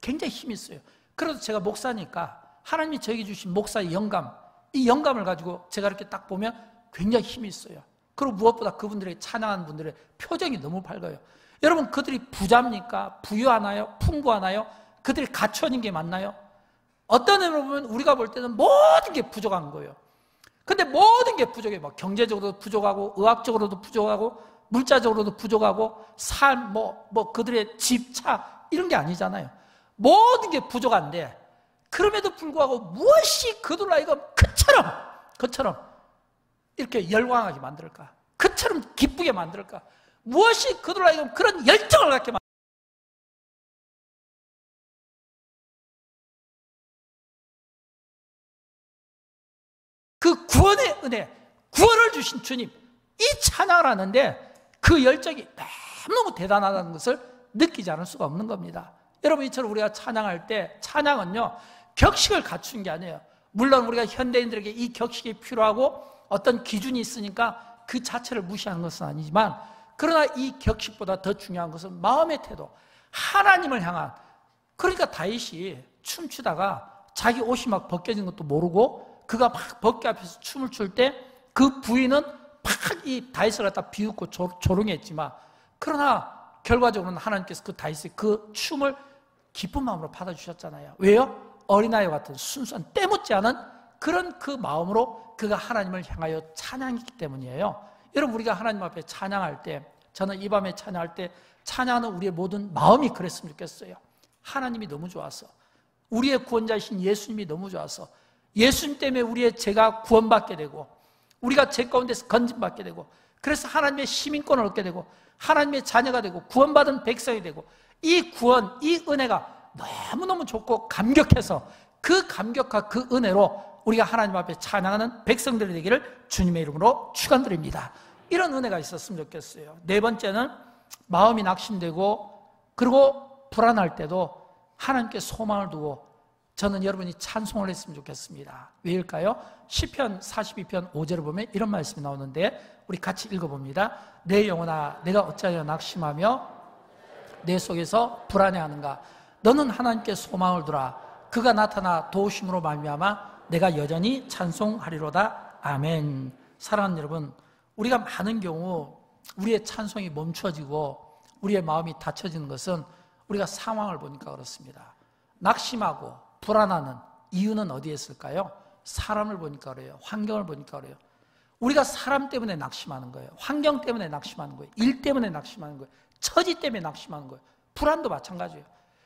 굉장히 힘이 있어요. 그래서 제가 목사니까 하나님이 저에게 주신 목사의 영감, 이 영감을 가지고 제가 이렇게 딱 보면 굉장히 힘이 있어요. 그리고 무엇보다 그분들의 찬양하는 분들의 표정이 너무 밝아요. 여러분, 그들이 부자입니까? 부유하나요? 풍부하나요? 그들이 갖춰 있는 게 맞나요? 어떤 의미로 보면 우리가 볼 때는 모든 게 부족한 거예요. 근데 모든 게 부족해요. 막 경제적으로도 부족하고 의학적으로도 부족하고 물자적으로도 부족하고 삶, 그들의 집, 차 이런 게 아니잖아요. 모든 게 부족한데 그럼에도 불구하고 무엇이 그들 아이가 그처럼 이렇게 열광하게 만들까? 그처럼 기쁘게 만들까? 무엇이 그들 아이가 그런 열정을 갖게 만들까? 그 구원의 은혜, 구원을 주신 주님, 이 찬양을 하는데 그 열정이 너무 대단하다는 것을 느끼지 않을 수가 없는 겁니다. 여러분, 이처럼 우리가 찬양할 때 찬양은요 격식을 갖춘 게 아니에요. 물론 우리가 현대인들에게 이 격식이 필요하고 어떤 기준이 있으니까 그 자체를 무시하는 것은 아니지만 그러나 이 격식보다 더 중요한 것은 마음의 태도, 하나님을 향한. 그러니까 다윗이 춤추다가 자기 옷이 막 벗겨진 것도 모르고 그가 막 벗겨 앞에서 춤을 출 때 그 부인은 막 이 다윗을 갖다 비웃고 조롱했지만 그러나 결과적으로는 하나님께서 그 다윗의 그 춤을 기쁜 마음으로 받아주셨잖아요. 왜요? 어린아이와 같은 순수한 때묻지 않은 그런 그 마음으로 그가 하나님을 향하여 찬양했기 때문이에요. 여러분, 우리가 하나님 앞에 찬양할 때, 저는 이 밤에 찬양할 때 찬양하는 우리의 모든 마음이 그랬으면 좋겠어요. 하나님이 너무 좋아서, 우리의 구원자이신 예수님이 너무 좋아서, 예수님 때문에 우리의 죄가 구원받게 되고 우리가 죄 가운데서 건짐받게 되고 그래서 하나님의 시민권을 얻게 되고 하나님의 자녀가 되고 구원받은 백성이 되고 이 구원, 이 은혜가 너무너무 좋고 감격해서 그 감격과 그 은혜로 우리가 하나님 앞에 찬양하는 백성들이 되기를 주님의 이름으로 축원드립니다. 이런 은혜가 있었으면 좋겠어요. 네 번째는 마음이 낙심되고 그리고 불안할 때도 하나님께 소망을 두고 저는 여러분이 찬송을 했으면 좋겠습니다. 왜일까요? 시편 42편 5절을 보면 이런 말씀이 나오는데 우리 같이 읽어봅니다. 내 영혼아 내가 어찌하여 낙심하며 내 속에서 불안해하는가. 너는 하나님께 소망을 두라. 그가 나타나 도우심으로 말미암아 내가 여전히 찬송하리로다. 아멘. 사랑하는 여러분, 우리가 많은 경우 우리의 찬송이 멈춰지고 우리의 마음이 닫혀지는 것은 우리가 상황을 보니까 그렇습니다. 낙심하고 불안하는 이유는 어디에 있을까요? 사람을 보니까 그래요. 환경을 보니까 그래요. 우리가 사람 때문에 낙심하는 거예요. 환경 때문에 낙심하는 거예요. 일 때문에 낙심하는 거예요. 처지 때문에 낙심하는 거예요. 불안도 마찬가지예요.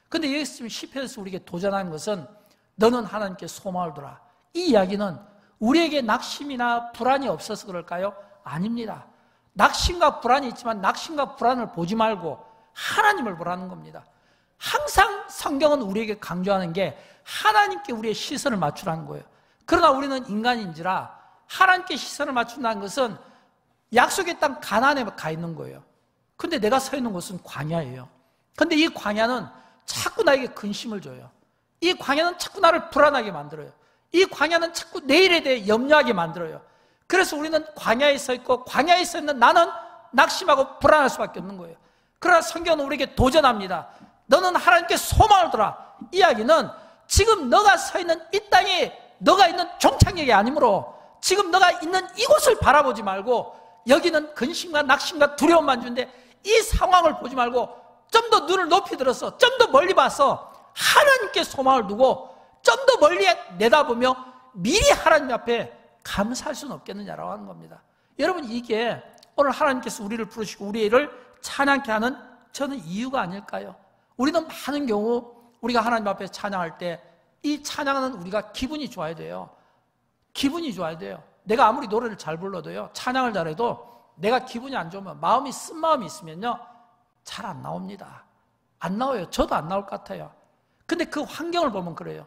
근데 예수님 시편에서 우리에게 도전하는 것은 너는 하나님께 소망을 두라. 이 이야기는 우리에게 낙심이나 불안이 없어서 그럴까요? 아닙니다. 낙심과 불안이 있지만 낙심과 불안을 보지 말고 하나님을 보라는 겁니다. 항상 성경은 우리에게 강조하는 게 하나님께 우리의 시선을 맞추라는 거예요. 그러나 우리는 인간인지라 하나님께 시선을 맞춘다는 것은 약속의 땅 가나안에 가 있는 거예요. 근데 내가 서 있는 곳은 광야예요. 근데 이 광야는 자꾸 나에게 근심을 줘요. 이 광야는 자꾸 나를 불안하게 만들어요. 이 광야는 자꾸 내일에 대해 염려하게 만들어요. 그래서 우리는 광야에 서 있고 광야에 서 있는 나는 낙심하고 불안할 수밖에 없는 거예요. 그러나 성경은 우리에게 도전합니다. 너는 하나님께 소망을 두라. 이야기는 지금 너가 서 있는 이 땅이 너가 있는 종착역이 아니므로 지금 너가 있는 이곳을 바라보지 말고 여기는 근심과 낙심과 두려움만 주는데 이 상황을 보지 말고 좀 더 눈을 높이 들어서 좀 더 멀리 봐서 하나님께 소망을 두고 좀 더 멀리 내다보며 미리 하나님 앞에 감사할 수는 없겠느냐라고 하는 겁니다. 여러분, 이게 오늘 하나님께서 우리를 부르시고 우리를 찬양케 하는 저는 이유가 아닐까요? 우리는 많은 경우 우리가 하나님 앞에 찬양할 때 이 찬양은 우리가 기분이 좋아야 돼요. 기분이 좋아야 돼요. 내가 아무리 노래를 잘 불러도요, 찬양을 잘해도 내가 기분이 안 좋으면, 마음이 쓴 마음이 있으면요 잘 안 나옵니다. 안 나와요. 저도 안 나올 것 같아요. 근데 그 환경을 보면 그래요.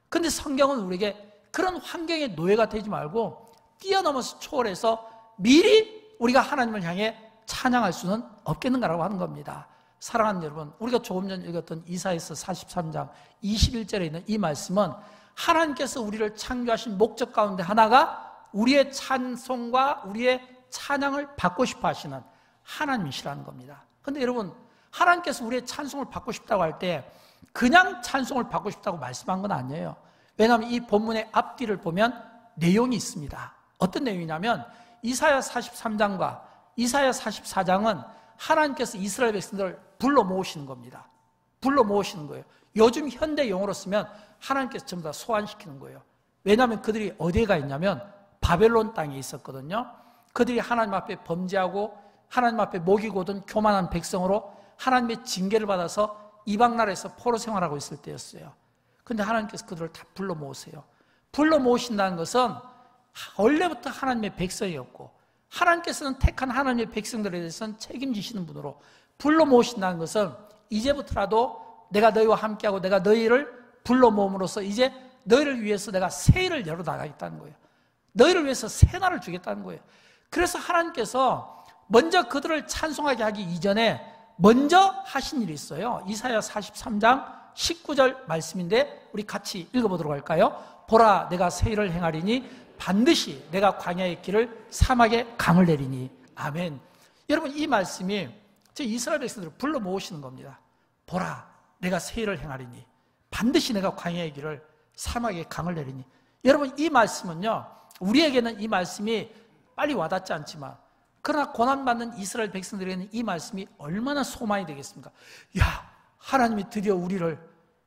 근데 성경은 우리에게 그런 환경의 노예가 되지 말고 뛰어넘어서 초월해서 미리 우리가 하나님을 향해 찬양할 수는 없겠는가라고 하는 겁니다. 사랑하는 여러분, 우리가 조금 전 읽었던 이사야서 43장 21절에 있는 이 말씀은 하나님께서 우리를 창조하신 목적 가운데 하나가 우리의 찬송과 우리의 찬양을 받고 싶어 하시는 하나님이시라는 겁니다. 근데 여러분, 하나님께서 우리의 찬송을 받고 싶다고 할 때 그냥 찬송을 받고 싶다고 말씀한 건 아니에요. 왜냐하면 이 본문의 앞뒤를 보면 내용이 있습니다. 어떤 내용이냐면 이사야 43장과 이사야 44장은 하나님께서 이스라엘 백성들을 불러 모으시는 겁니다. 불러 모으시는 거예요. 요즘 현대 용어로 쓰면 하나님께서 전부 다 소환시키는 거예요. 왜냐하면 그들이 어디에 가 있냐면 바벨론 땅에 있었거든요. 그들이 하나님 앞에 범죄하고 하나님 앞에 목이 곧은 교만한 백성으로 하나님의 징계를 받아서 이방 나라에서 포로 생활하고 있을 때였어요. 그런데 하나님께서 그들을 다 불러 모으세요. 불러 모으신다는 것은 원래부터 하나님의 백성이었고 하나님께서는 택한 하나님의 백성들에 대해서는 책임지시는 분으로 불러 모으신다는 것은 이제부터라도 내가 너희와 함께하고 내가 너희를 불러 모음으로써 이제 너희를 위해서 내가 새 일을 열어나가겠다는 거예요. 너희를 위해서 새 날을 주겠다는 거예요. 그래서 하나님께서 먼저 그들을 찬송하게 하기 이전에 먼저 하신 일이 있어요. 이사야 43장 19절 말씀인데 우리 같이 읽어보도록 할까요? 보라, 내가 새 일을 행하리니 반드시 내가 광야의 길을 사막에 강을 내리니. 아멘. 여러분, 이 말씀이 저 이스라엘 백성들을 불러 모으시는 겁니다. 보라, 내가 새 일을 행하리니 반드시 내가 광야의 길을 사막에 강을 내리니. 여러분, 이 말씀은요 우리에게는 이 말씀이 빨리 와닿지 않지만 그러나 고난받는 이스라엘 백성들에게는 이 말씀이 얼마나 소망이 되겠습니까? 야, 하나님이 드디어 우리를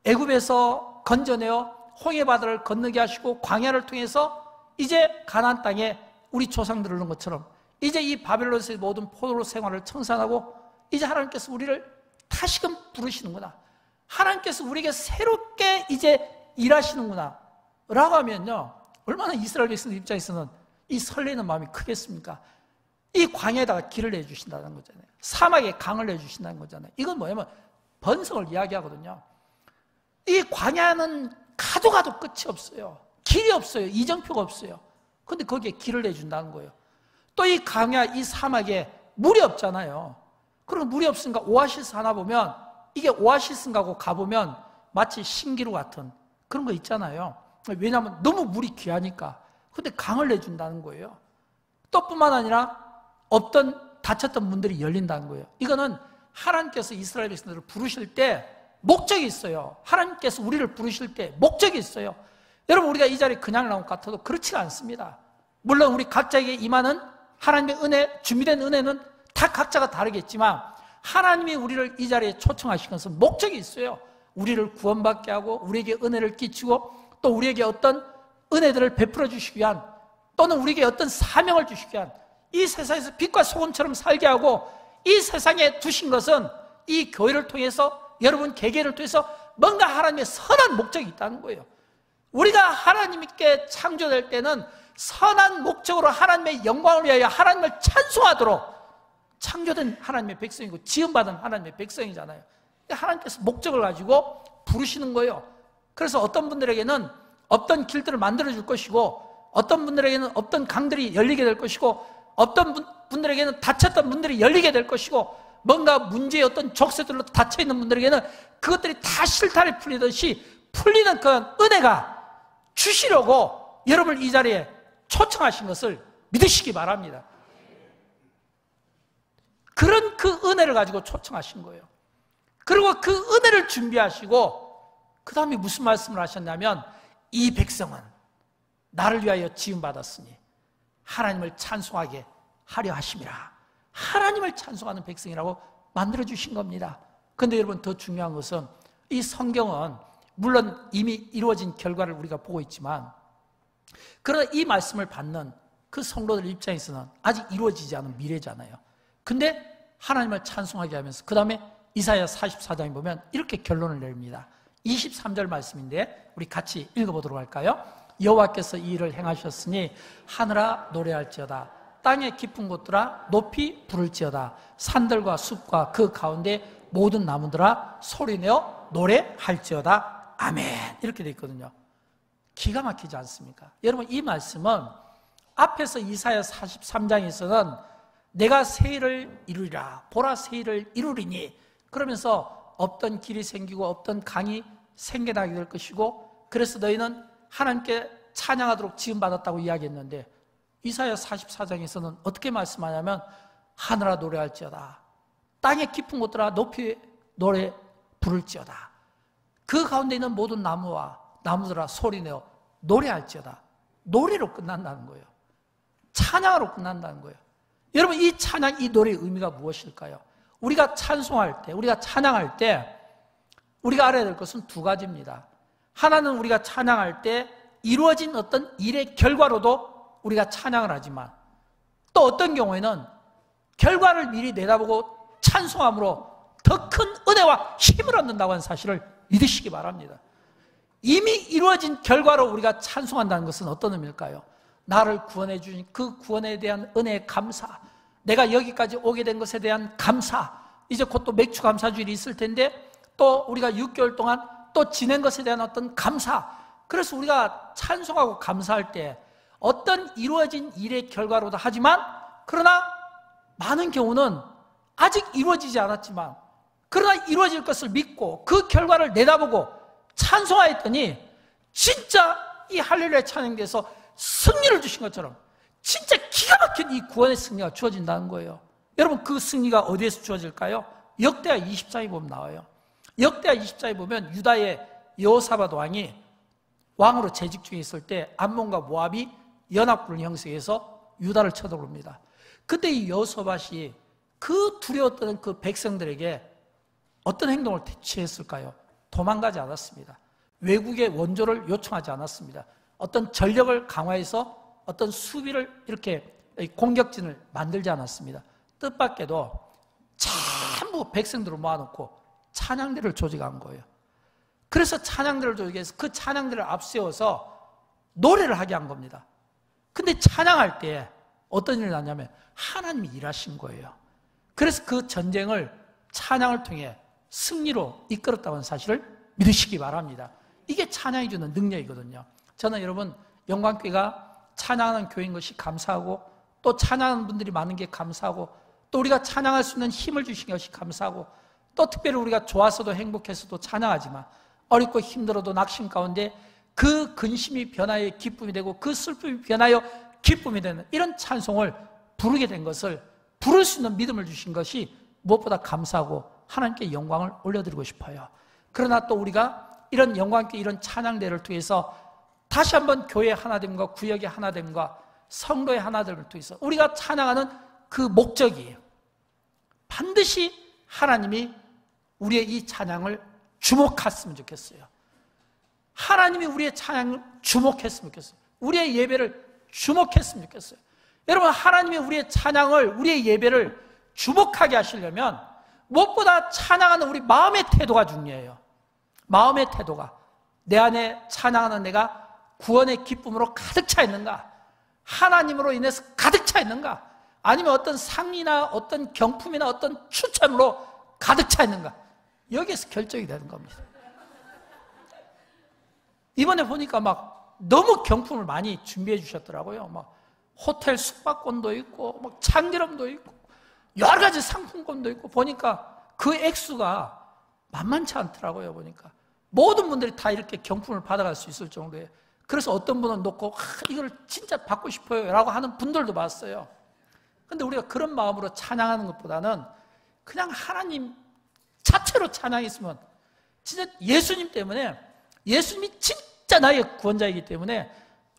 애굽에서 건져내어 홍해바다를 건너게 하시고 광야를 통해서 이제 가나안 땅에 우리 조상들을 넣은 것처럼 이제 이 바벨론에서의 모든 포로 생활을 청산하고 이제 하나님께서 우리를 다시금 부르시는구나, 하나님께서 우리에게 새롭게 이제 일하시는구나 라고 하면요 얼마나 이스라엘 백성들 입장에서는 이 설레는 마음이 크겠습니까? 이 광야에다가 길을 내주신다는 거잖아요. 사막에 강을 내주신다는 거잖아요. 이건 뭐냐면 번성을 이야기하거든요. 이 광야는 가도 가도 끝이 없어요. 길이 없어요. 이정표가 없어요. 근데 거기에 길을 내준다는 거예요. 또 이 광야, 이 사막에 물이 없잖아요. 그럼 물이 없으니까 오아시스 하나 보면 이게 오아시스인가 하고 가보면 마치 신기루 같은 그런 거 있잖아요. 왜냐하면 너무 물이 귀하니까. 근데 강을 내준다는 거예요. 또 뿐만 아니라 다쳤던 문들이 열린다는 거예요. 이거는 하나님께서 이스라엘 백성들을 부르실 때 목적이 있어요. 하나님께서 우리를 부르실 때 목적이 있어요. 여러분, 우리가 이 자리에 그냥 나온 것 같아도 그렇지가 않습니다. 물론 우리 각자에게 임하는 하나님의 은혜, 준비된 은혜는 다 각자가 다르겠지만 하나님이 우리를 이 자리에 초청하신 것은 목적이 있어요. 우리를 구원받게 하고 우리에게 은혜를 끼치고 또 우리에게 어떤 은혜들을 베풀어 주시기 위한 또는 우리에게 어떤 사명을 주시기 위한 이 세상에서 빛과 소금처럼 살게 하고 이 세상에 두신 것은 이 교회를 통해서 여러분 개개를 통해서 뭔가 하나님의 선한 목적이 있다는 거예요. 우리가 하나님께 창조될 때는 선한 목적으로 하나님의 영광을 위하여 하나님을 찬송하도록 창조된 하나님의 백성이고 지음받은 하나님의 백성이잖아요. 하나님께서 목적을 가지고 부르시는 거예요. 그래서 어떤 분들에게는 어떤 길들을 만들어줄 것이고 어떤 분들에게는 어떤 강들이 열리게 될 것이고 어떤 분들에게는 닫혔던 문들이 열리게 될 것이고 뭔가 문제의 어떤 족쇄들로 닫혀있는 분들에게는 그것들이 다 실타래 풀리듯이 풀리는 그 은혜가 주시려고 여러분을 이 자리에 초청하신 것을 믿으시기 바랍니다. 그런 그 은혜를 가지고 초청하신 거예요. 그리고 그 은혜를 준비하시고 그 다음에 무슨 말씀을 하셨냐면 이 백성은 나를 위하여 지음받았으니 하나님을 찬송하게 하려 하심이라. 하나님을 찬송하는 백성이라고 만들어주신 겁니다. 그런데 여러분, 더 중요한 것은 이 성경은 물론 이미 이루어진 결과를 우리가 보고 있지만 그러나 이 말씀을 받는 그 성도들 입장에서는 아직 이루어지지 않은 미래잖아요. 근데 하나님을 찬송하게 하면서 그 다음에 이사야 44장에 보면 이렇게 결론을 내립니다. 23절 말씀인데 우리 같이 읽어보도록 할까요? 여호와께서 이 일을 행하셨으니 하늘아 노래할지어다. 땅의 깊은 곳들아 높이 부를지어다. 산들과 숲과 그 가운데 모든 나무들아 소리내어 노래할지어다. 아멘. 이렇게 되어 있거든요. 기가 막히지 않습니까? 여러분, 이 말씀은 앞에서 이사야 43장에서는 내가 새 일을 이루리라. 보라, 새 일을 이루리니. 그러면서 없던 길이 생기고 없던 강이 생겨나게 될 것이고 그래서 너희는 하나님께 찬양하도록 지음받았다고 이야기했는데 이사야 44장에서는 어떻게 말씀하냐면 하늘아 노래할지어다. 땅의 깊은 곳들아 높이 노래 부를지어다. 그 가운데 있는 모든 나무들아 소리내어 노래할지어다. 노래로 끝난다는 거예요. 찬양으로 끝난다는 거예요. 여러분, 이 찬양, 이 노래의 의미가 무엇일까요? 우리가 찬송할 때, 우리가 찬양할 때 우리가 알아야 될 것은 두 가지입니다. 하나는 우리가 찬양할 때 이루어진 어떤 일의 결과로도 우리가 찬양을 하지만 또 어떤 경우에는 결과를 미리 내다보고 찬송함으로 더 큰 은혜와 힘을 얻는다고 하는 사실을 믿으시기 바랍니다. 이미 이루어진 결과로 우리가 찬송한다는 것은 어떤 의미일까요? 나를 구원해 주신 그 구원에 대한 은혜의 감사, 내가 여기까지 오게 된 것에 대한 감사, 이제 곧 또 맥주 감사주일이 있을 텐데 또 우리가 6개월 동안 또 지낸 것에 대한 어떤 감사, 그래서 우리가 찬송하고 감사할 때 어떤 이루어진 일의 결과로도 하지만 그러나 많은 경우는 아직 이루어지지 않았지만 그러나 이루어질 것을 믿고 그 결과를 내다보고 찬송하였더니 진짜 이 할렐루야 찬양대에서 승리를 주신 것처럼 진짜 기가 막힌 이 구원의 승리가 주어진다는 거예요. 여러분, 그 승리가 어디에서 주어질까요? 역대하 20장에 보면 나와요. 역대하 20장에 보면 유다의 여호사밧 왕이 왕으로 재직 중에 있을 때 암몬과 모압이 연합군을 형성해서 유다를 쳐들어옵니다. 그때 이 여호사밧이 그 두려웠던 그 백성들에게 어떤 행동을 취했을까요? 도망가지 않았습니다. 외국의 원조를 요청하지 않았습니다. 어떤 전력을 강화해서 어떤 수비를 이렇게 공격진을 만들지 않았습니다. 뜻밖에도 전부 백성들을 모아놓고 찬양대를 조직한 거예요. 그래서 찬양대를 조직해서 그 찬양대를 앞세워서 노래를 하게 한 겁니다. 근데 찬양할 때 어떤 일이 났냐면 하나님이 일하신 거예요. 그래서 그 전쟁을 찬양을 통해 승리로 이끌었다는 사실을 믿으시기 바랍니다. 이게 찬양이 주는 능력이거든요. 저는 여러분 영광교회가 찬양하는 교회인 것이 감사하고, 또 찬양하는 분들이 많은 게 감사하고, 또 우리가 찬양할 수 있는 힘을 주신 것이 감사하고, 또 특별히 우리가 좋아서도 행복해서도 찬양하지만 어렵고 힘들어도 낙심 가운데 그 근심이 변하여 기쁨이 되고 그 슬픔이 변하여 기쁨이 되는 이런 찬송을 부르게 된 것을, 부를 수 있는 믿음을 주신 것이 무엇보다 감사하고 하나님께 영광을 올려드리고 싶어요. 그러나 또 우리가 이런 영광께 이런 찬양대를 통해서 다시 한번 교회의 하나됨과 구역의 하나됨과 성도의 하나됨을 통해서 우리가 찬양하는 그 목적이에요. 반드시 하나님이 우리의 이 찬양을 주목했으면 좋겠어요. 하나님이 우리의 찬양을 주목했으면 좋겠어요. 우리의 예배를 주목했으면 좋겠어요. 여러분, 하나님이 우리의 찬양을, 우리의 예배를 주목하게 하시려면 무엇보다 찬양하는 우리 마음의 태도가 중요해요. 마음의 태도가, 내 안에 찬양하는 내가 구원의 기쁨으로 가득 차 있는가? 하나님으로 인해서 가득 차 있는가? 아니면 어떤 상이나 어떤 경품이나 어떤 추천으로 가득 차 있는가? 여기에서 결정이 되는 겁니다. 이번에 보니까 막 너무 경품을 많이 준비해 주셨더라고요. 막 호텔 숙박권도 있고, 막 참기름도 있고, 여러 가지 상품권도 있고, 보니까 그 액수가 만만치 않더라고요. 보니까 모든 분들이 다 이렇게 경품을 받아갈 수 있을 정도에. 그래서 어떤 분은 놓고 이걸 진짜 받고 싶어요 라고 하는 분들도 봤어요. 근데 우리가 그런 마음으로 찬양하는 것보다는 그냥 하나님 자체로 찬양했으면, 진짜 예수님 때문에, 예수님이 진짜 나의 구원자이기 때문에,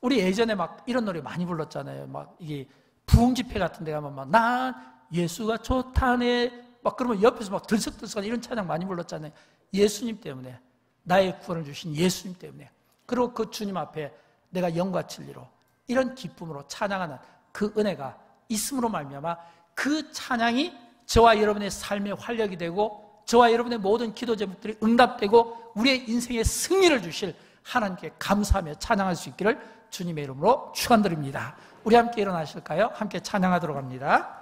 우리 예전에 막 이런 노래 많이 불렀잖아요. 막 이게 부흥집회 같은 데 가면 막 난 예수가 좋다네 막 그러면 옆에서 막 들썩들썩 이런 찬양 많이 불렀잖아요. 예수님 때문에, 나의 구원을 주신 예수님 때문에, 그리고 그 주님 앞에 내가 영과 진리로 이런 기쁨으로 찬양하는 그 은혜가 있음으로 말미암아 그 찬양이 저와 여러분의 삶의 활력이 되고 저와 여러분의 모든 기도 제목들이 응답되고 우리의 인생에 승리를 주실 하나님께 감사하며 찬양할 수 있기를 주님의 이름으로 축원드립니다. 우리 함께 일어나실까요? 함께 찬양하도록 합니다.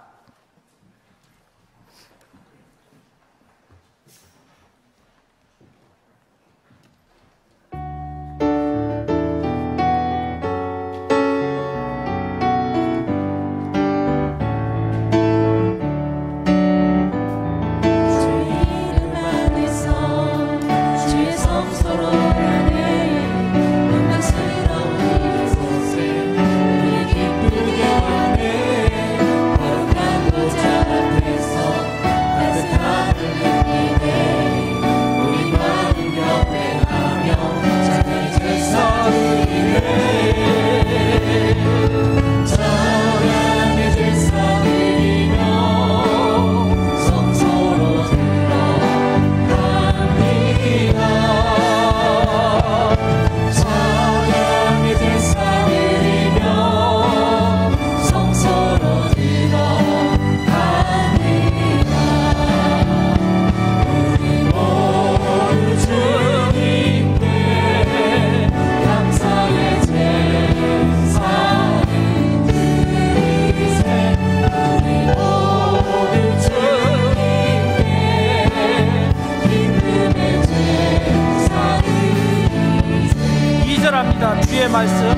주의 말씀